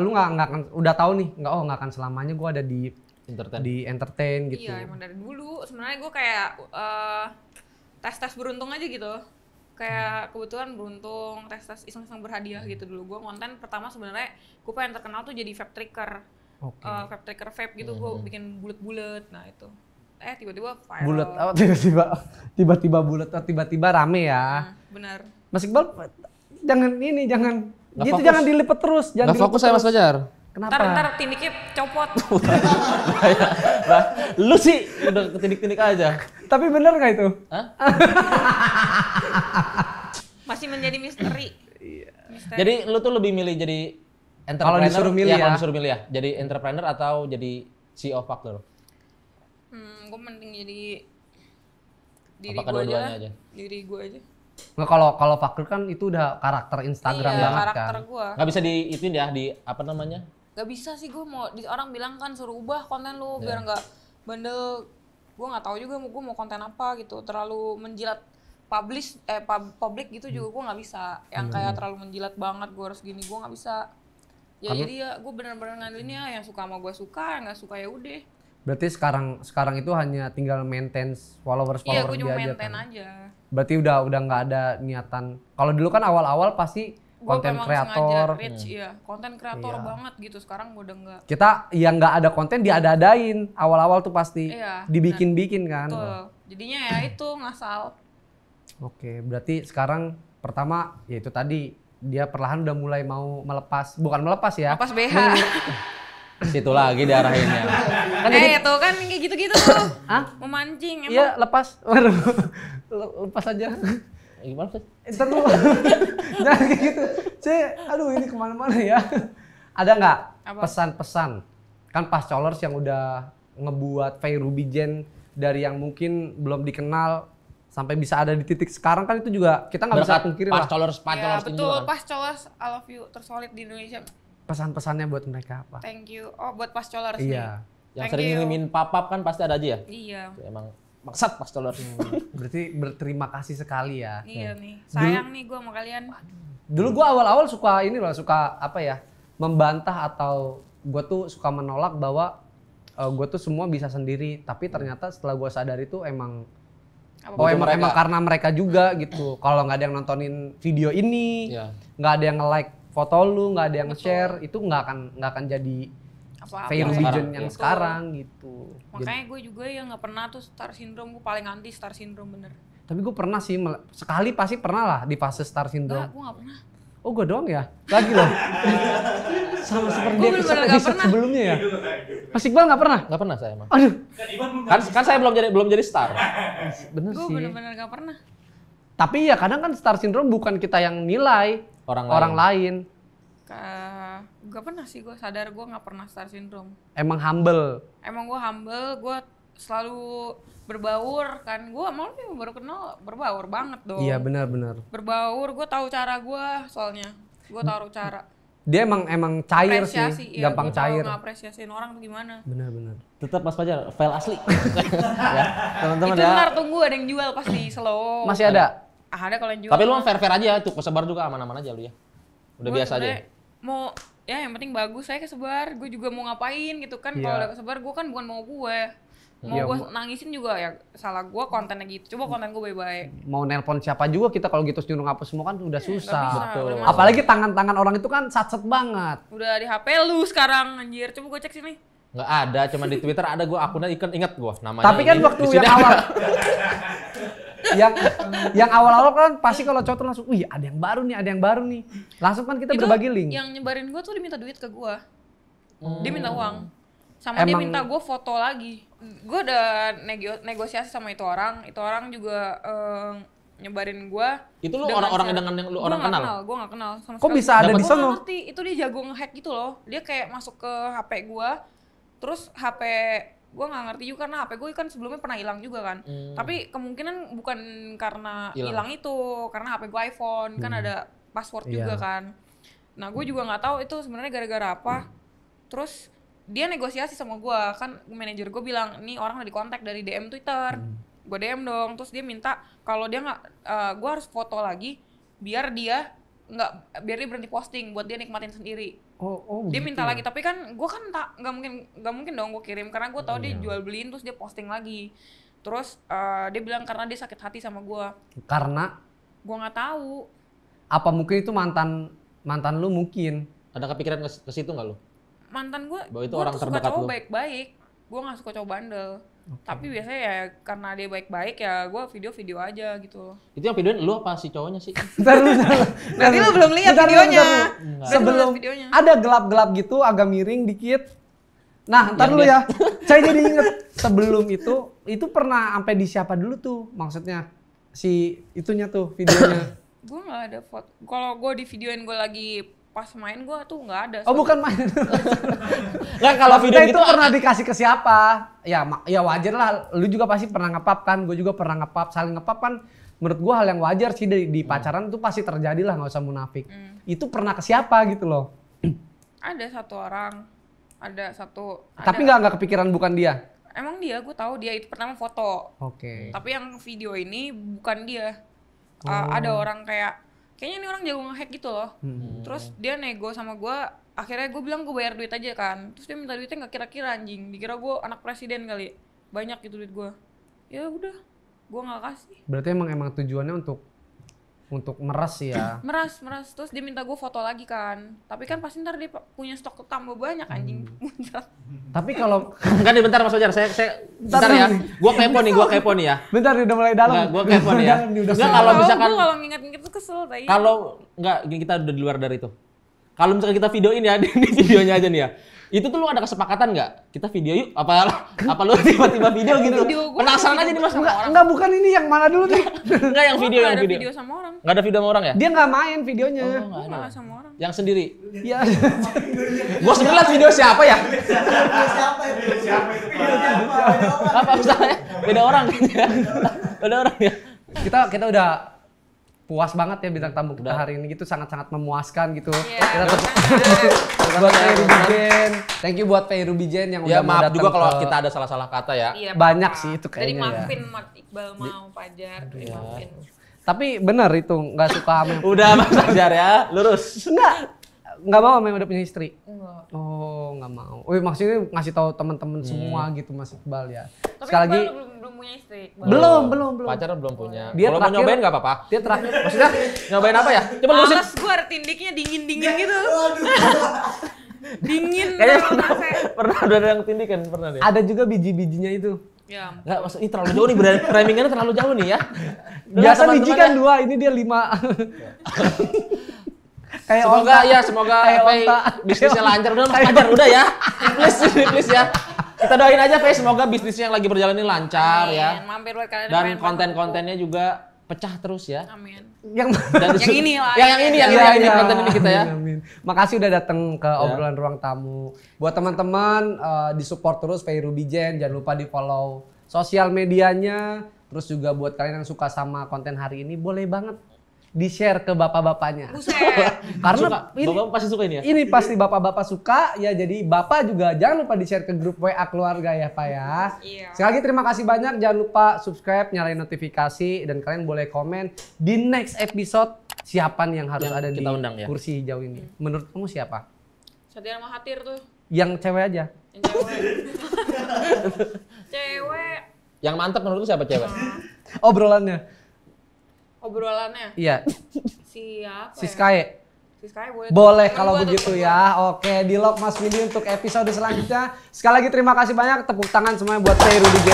lu nggak akan udah tahu nih nggak akan selamanya gua ada di entertain gitu. Iya emang dari dulu. Sebenarnya gue kayak tes beruntung aja gitu. Kayak kebetulan beruntung tes iseng-iseng berhadiah gitu dulu. Gue konten pertama sebenarnya gue pengen terkenal tuh jadi vape tracker. Oke. Vape tracker vape gitu, gue bikin bulet-bulet. Nah itu tiba-tiba viral. Bulat apa tiba-tiba bulat atau tiba-tiba rame ya. Benar. Mas Iqbal jangan Nggak gitu fokus. jangan dilipet terus, jangan Nggak fokus saya Mas Fajar. Kenapa? Ntar tindiknya copot. Nah, lu sih udah ketindik-tindik aja. Tapi bener nggak itu? Hah? Masih menjadi misteri. Misteri. Jadi lu tuh lebih milih jadi Kalau entrepreneur? disuruh milih Kalau ya. disuruh milih ya. Jadi entrepreneur atau jadi CEO fuck girl? Gue mending jadi diri Apakah gue dua-duanya aja. aja? Diri gue aja. Nggak kalau fakir kan itu udah karakter Instagram Iya, banget karakter kan. gue. Nggak bisa ituin ya, di apa namanya? Gak bisa sih gue mau orang bilang kan suruh ubah konten lu Iya. biar nggak bandel. Gue nggak tahu juga gue mau konten apa gitu. Terlalu menjilat publik gitu juga gue nggak bisa. Yang kayak terlalu menjilat banget gue harus gini, gue nggak bisa. Ya jadi ya gue bener-bener ngandelinnya yang suka sama gue suka, yang nggak suka ya udah. Berarti sekarang itu hanya tinggal maintain followers Iya gue dia cuma aja maintain kan. aja. Berarti udah nggak ada niatan. Kalau dulu kan awal-awal pasti Gue konten memang kreator. sengaja rich, iya. Konten kreator Iya. banget gitu. Sekarang gue udah nggak. Kita yang nggak ada konten diada-adain awal-awal tuh pasti Iya, dibikin-bikin kan. Betul. Jadinya ya itu ngasal. Oke, berarti sekarang pertama yaitu tadi dia perlahan udah mulai mau bukan melepas ya. Lepas BH. Situ lagi diarahinnya. Kan jadi Itu kan kayak gitu-gitu tuh. Hah? Memancing emang. Iya, lepas. Waduh. Lepas aja. Gimana sih? Ntar dulu. Jangan kayak gitu. Aduh ini kemana-mana ya. Ada nggak Apa? pesan-pesan? Kan pas colors yang udah ngebuat Faye Ruby Jane dari yang mungkin belum dikenal sampai bisa ada di titik sekarang kan itu juga kita nggak bisa Berkat pungkiri pas lah. colors Ya itu betul, juga kan. pas colas I love you tersolid di Indonesia. Pesan-pesannya buat mereka apa? Thank you. Oh buat pas colors Iya. Yang Thank sering you. ngirimin papap kan pasti ada aja ya? nih. Iya. Itu emang maksat pas colors. Berarti berterima kasih sekali ya. Iya nih. Sayang nih gue sama kalian. Dulu gua awal-awal suka suka apa ya? Membantah atau gua tuh suka menolak bahwa gua tuh semua bisa sendiri, tapi ternyata setelah gua sadar itu emang Apa oh Butuh emang mereka. karena mereka juga gitu. Kalau nggak ada yang nontonin video ini, Iya. nggak ada yang nge-like foto lu, nggak ada yang nge-share, itu nggak akan jadi apa-apa. Faye Ruby sekarang, Jane yang Betul. sekarang gitu. Makanya gue juga yang nggak pernah tuh star syndrome. Gue paling anti star syndrome bener. Tapi gue pernah sih, sekali pasti pernah lah di fase star Enggak, syndrome. gue nggak pernah. Oh gue doang ya? Lagi loh. Sama seperti Gua bener-bener nggak episode pernah. sebelumnya ya? Mas Iqbal nggak pernah? Nggak pernah saya emang. Aduh, Kan saya belum jadi star. bener Gue sih. bener-bener nggak pernah. Tapi ya kadang kan star syndrome bukan kita yang nilai, Orang lain. Gak pernah sih gue sadar gue nggak pernah star syndrome. Emang humble. Emang gue humble, gue selalu berbaur kan. Gue malah baru kenal berbaur banget dong. Iya benar-benar. Berbaur, gue tahu cara gue soalnya. Gue tahu cara. Dia emang cair sih, Apresiasi, ya, gampang gua tahu cair. ngapresiasiin orang tuh gimana. Benar-benar. Tetap Mas Fajar, file asli. Ya, teman-teman Itu ya. ntar tunggu ada yang jual pasti slow. Masih ada? Ada kalau yang jual. Tapi lu fair-fair aja tuh, kesebar juga aman-aman aja lu ya. Udah Gua biasa aja. sebenarnya mau ya yang penting bagus saya kesebar, gue juga mau ngapain gitu kan. Iya. Kalau udah kesebar gue kan bukan mau gue. Mau Iya, gue nangisin juga ya salah gue, kontennya gitu. Coba konten gue baik-baik. Mau nelpon siapa juga kita kalau gitu nyuruh ngapus semua kan udah susah. Nggak bisa, Betul. udah masuk. Apalagi tangan-tangan orang itu kan satset banget. Udah di HP lu sekarang anjir. Coba gue cek sini. Nggak ada, cuma di Twitter ada gue akunnya inget gue namanya. Tapi kan ini. waktu Di yang sini awal ada. yang awal-awal kan pasti kalau cowok tuh langsung, wih ada yang baru nih. Langsung kan kita Itu berbagi link. yang nyebarin gue tuh dia minta duit ke gue. Dia minta uang. Sama dia Emang- minta gue foto lagi. Gue udah negosiasi sama itu orang. Itu orang juga nyebarin gue. Itu lu orang-orang dengan yang lu orang kenal? Gue gak kenal sama Kok sekali. bisa ada Dapat- di Gue gak sono? ngerti, itu dia jago nge-hack gitu loh. Dia kayak masuk ke HP gue, terus HP gue gak ngerti juga karena HP gue kan sebelumnya pernah hilang juga kan. Tapi kemungkinan bukan karena hilang itu, karena HP gue iPhone, kan ada password juga Iya. kan. Nah gue juga gak tahu itu sebenarnya gara-gara apa. Terus dia negosiasi sama gue, kan manajer gue bilang, nih orang udah dikontak dari DM Twitter. Gue DM dong, terus dia minta kalau dia nggak, gue harus foto lagi biar dia berhenti posting buat dia nikmatin sendiri. Dia gitu minta ya. lagi, tapi kan gue kan nggak mungkin dong gue kirim karena gue tahu dia jual beliin terus dia posting lagi. Terus dia bilang karena dia sakit hati sama gue. Karena Gue nggak tahu. apa mungkin itu mantan lu mungkin. Ada kepikiran ke situ nggak lu? Mantan gue, Bahwa itu gue orang tuh suka terdekat cowok lu. baik-baik. Gue nggak suka cowok bandel. Tapi biasanya ya karena dia baik-baik ya gue video-video aja gitu. Itu yang videoin lu apa si cowoknya sih? Bentar, bentar. Berarti lu belum lihat Bentar, videonya. bentar. Berarti lu lihat Sebelum videonya. ada gelap-gelap gitu, agak miring dikit. Nah, ntar Yang dulu dia- ya. Saya jadi inget sebelum itu pernah sampai di siapa dulu tuh maksudnya si itunya tuh videonya. Gue nggak ada foto. Kalau gue di videoin gue lagi pas main gue tuh nggak ada. Oh bukan main. Nggak, kalau video Maksudnya gitu itu pernah dikasih ke siapa? Ya wajar lah. Lu juga pasti pernah ngepap kan? Gue juga pernah ngepap. Saling ngepap kan menurut gue hal yang wajar sih di pacaran itu pasti terjadi lah, nggak usah munafik. Itu pernah ke siapa gitu loh? Ada satu orang. Ada satu. Tapi ada. nggak kepikiran bukan dia. Emang dia, gue tahu dia itu pertama foto. Oke. Tapi yang video ini bukan dia. Oh. Ada orang kayaknya ini orang jago nge-hack gitu loh. Hmm. Terus dia nego sama gue. Akhirnya gue bilang gue bayar duit aja kan. Terus dia minta duitnya nggak kira-kira anjing. Dikira gue anak presiden kali. Banyak gitu duit gue. Ya udah, gue nggak kasih. Berarti emang tujuannya untuk meres ya. Meras. Terus dia minta gue foto lagi kan. Tapi kan pasti ntar dia punya stok tambah banyak anjing. Tapi kalau Enggak nih, bentar Mas Fajar, saya bentar ya. Gua kepo nih ya. bentar nih, udah mulai dalam. Enggak, gua kepo nih ya. Dalam nih, udah Enggak, mulai. kalau misalkan- Gue kalau nginget-nginget tuh kesel tadi. Kalau enggak, gini, kita udah di luar dari itu. Kalau misalkan kita videoin ya, di videonya aja nih ya. Itu tuh lu ada kesepakatan nggak? Kita video yuk, apa lu tiba-tiba video gitu? Video gua Penasaran aja video nih Mas. Enggak, bukan ini yang mana dulu nih. Enggak yang Gua video, nggak yang ada video. video sama orang. Enggak ada video sama orang ya? Dia nggak main videonya. Gue malah sama orang. Yang sendiri. Iya. Gua sebenarnya liat video siapa ya? Apa misalnya? Beda orang kayaknya. Beda orang ya. kita udah puas banget ya bintang tamu kita Udah. hari ini gitu, sangat-sangat memuaskan gitu. Iya. Kita buat Fei Rubijen. Thank you buat Fei Rubijen yang Ya udah mau maaf datang juga kalau ke- kita ada salah-salah kata ya. Iya, Banyak Pak. sih itu Jadi kayaknya ya. maafin Mat Iqbal mau Fajar, dimaafin. Tapi bener itu nggak suka sama yang Udah Mas Fajar ya, lurus. nggak mau sama yang udah punya istri. Enggak. Oh nggak mau. Wih maksudnya ngasih tahu teman-teman semua gitu Mas Iqbal ya. Tapi Sekali lagi Iqbal belum punya istri. Iqbal. belum. Pacar belum punya. Dia Kalau mau terakhir- nyobain nggak apa-apa. Dia terakhir Maksudnya nyobain apa ya? Coba lurusin. Males gue ada tindiknya dingin-dingin gitu. Dingin Kayaknya tau pernah, rasanya. pernah ada yang tindik kan pernah deh. ada juga biji-bijinya itu. Ya, Enggak, maksud ini terlalu jauh nih, framingannya terlalu jauh nih ya. Udah Biasa lah, biji teman-teman kan ya. 2, ini dia 5. Kayak Semoga onta. ya, semoga Kayak Fei onta. bisnisnya Kayak lancar. Udah Mas Kayak Fajar, udah ya. Please ya. Kita doain aja Fei, semoga bisnisnya yang lagi berjalan ini lancar amin. ya. Mampir buat kalian Dan main konten-kontennya juga pecah terus ya. Amin. yang Dan Yang ini lah. yang ini Iya, iya. konten ini kita ya. Amin. Makasih udah datang ke obrolan ruang tamu. Buat teman-teman disupport terus Fei Rubijen, jangan lupa di-follow sosial medianya. Terus juga buat kalian yang suka sama konten hari ini boleh banget di-share ke bapak-bapaknya. Buset. Karena Suka. Bapak pasti suka ini ya? ini pasti bapak-bapak suka ya, jadi bapak juga jangan lupa di-share ke grup WA keluarga ya Pak ya. Iya. Sekali lagi terima kasih banyak, jangan lupa subscribe, nyalain notifikasi, dan kalian boleh komen di next episode siapa nih yang harus Yang ada di kita undang ya? kursi hijau ini. Menurut kamu siapa? Satya Mahathir tuh. Yang cewek aja. Yang cewek. Cewek. Yang mantap menurut lu siapa cewek? Obrolannya. Obrolannya. Iya, Siapa si ya? Sky. Si Sky boleh. Boleh Temen kalau gua tuh, begitu temen ya. Oke, di Log Mas Midi untuk episode selanjutnya. Sekali lagi terima kasih banyak. Tepuk tangan semuanya buat Peru DJ.